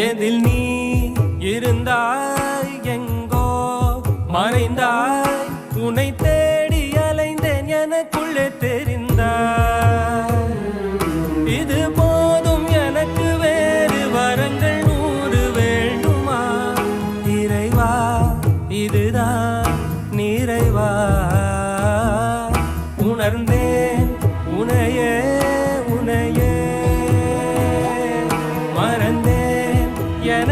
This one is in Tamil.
எதில் நீ இருந்தாய் எங்கோ மறைந்தாய் உன்னை தேடி அலைந்தேன் எனக்குள்ளே தெரிந்தாய் இது போதும் எனக்கு வேறு வரங்கள் 100 வேண்டுமா இறைவா இதுதான் நிறைவா உணர்ந்தேன் உனையே உனையே மறந்தேன் என